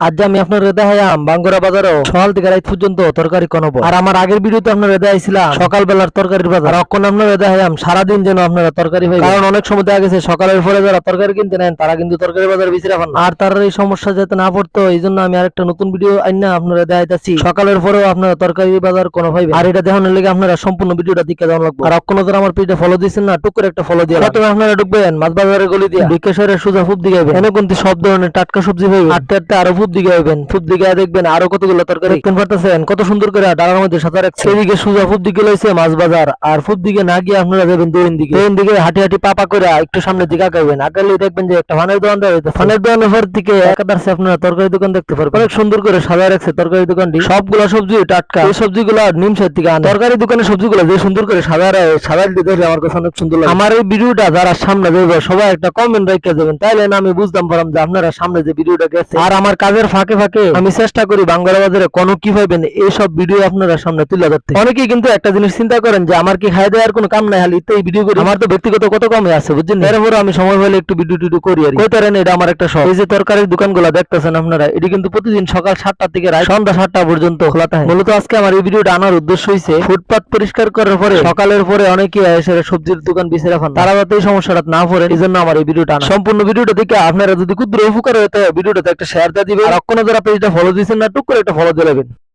আজ আমি আপনার দেখাইলাম বাঙ্গুরা বাজারও সকাল থেকে রাত পর্যন্ত তরকারি কনব। আর আমার আগের ভিডিওতে আপনারা দেখাইছিলাম সকালবেলার তরকারির বাজার। আর এখন আপনারা দেখাইলাম সারাদিন যেন আপনারা তরকারি পাইবেন। কারণ অনেক সময় দেখা গেছে সকালের পরে যারা তরকারি কিনতে নেন তারা কিন্তু তরকারি বাজার বিচরা পান না। আর তার এই সমস্যা যাতে না পড়তো এই জন্য আমি আরেকটা নতুন ভিডিও আইনা আপনারা দেখাইতাছি সকালের পরেও আপনারা তরকারি বাজার কোনো পাইবেন। আর এটা দেখানোর লেগে আপনারা সম্পূর্ণ ভিডিওটা দেখে দেওয়া লাগবে। আর অক্ষণ যারা আমার পেজে ফলো দিচ্ছেন না টুক করে একটা ফলো দিয়ে প্রথমে আপনারা ঢুকবেন মাছ বাজারের গলি দিয়ে বিকেশ্বরের সোজা ফুপ দিকে যাবেন। এনে কিন্তু সব ধরনের টাটকা সবজি পাইবেন। আটতে আটতে আরো ফুপ দিকে যাবেন। ফুপ দিকে দেখবেন আরো কতগুলো তরকারি দেখতে পারতেছেন কত সুন্দর করে ডালার মধ্যে সাজা রাখছে। এদিকে সোজা ফুপ দিকে লইছে মাছ বাজার। আর ফুপ দিকে না গিয়ে আপনারা যাবেন দোয়েন দিকে। দোয়েন দিকে হাঁটি হাঁটি পাপা করে একটু সামনের দিকে আগাবেন। আগালে দেখবেন যে একটা ফানের দোকান রয়েছে। ফানের দোকানের পর দিকে একাধারে আপনারা তরকারি দোকান দেখতে পারবেন। অনেক সুন্দর করে সাজা রাখছে তরকারি দোকানটি। সবগুলো সবজি টাটকা। এই সবজিগুলো নিম সাইড থেকে আনে। তরকারি দোকানের সবজিগুলো যে সুন্দর করে সাজা রাখে সাজাইতে দেখে আমার কাছে অনেক সুন্দর লাগে। আমার এই ভিডিওটা যারা সামনে দেখবে সবাই একটা কমেন্ট রেখে দেবেন, তাইলে না আমি বুঝতাম পারলাম যে আপনারা সামনে যে ভিডিওটা গেছে। আর আমার কাজের ফাঁকে ফাঁকে আমি চেষ্টা করি বাঙ্গুরা বাজারে কোনো কি পাইবেন এইসব ভিডিও আপনারা সামনে তুলে ধরতে। অনেকেই কিন্তু একটা জিনিস চিন্তা করেন যে আমার কি খাই দেওয়ার কোনো কাম নাই, খালি এই ভিডিও করি। আমার তো ব্যক্তিগত কত কমে আছে বুঝছেন। এরপরে আমি সময় হলে একটু ভিডিও টিডিও করি আর কই তারেন এটা আমার একটা শখ। এই যে তরকারির দোকানগুলো দেখতেছেন আপনারা এটি কিন্তু প্রতিদিন সকাল 7টা থেকে রাত সন্ধ্যা 7টা পর্যন্ত খোলা থাকে। মূলত আজকে আমার এই ভিডিওটা আনার উদ্দেশ্য হইছে ফুটপাত পরিষ্কার করার পরে সকালের পরে অনেকেই এসে সবজির দোকান বিছেরা ফান, তারা যাতে এই সমস্যাটা না পড়ে এই জন্য আমার এই ভিডিওটা আনা। সম্পূর্ণ ভিডিওটা দেখে আপনারা যদি ক্ষুদ্র উপকার হতে ভিডিওটাতে একটা শেয়ার দিয়ে দিবেন। আর অক্ষণ যারা পেজটা ফলো দিয়েছেন না টুক করে একটা ফলো দিয়ে দেবেন।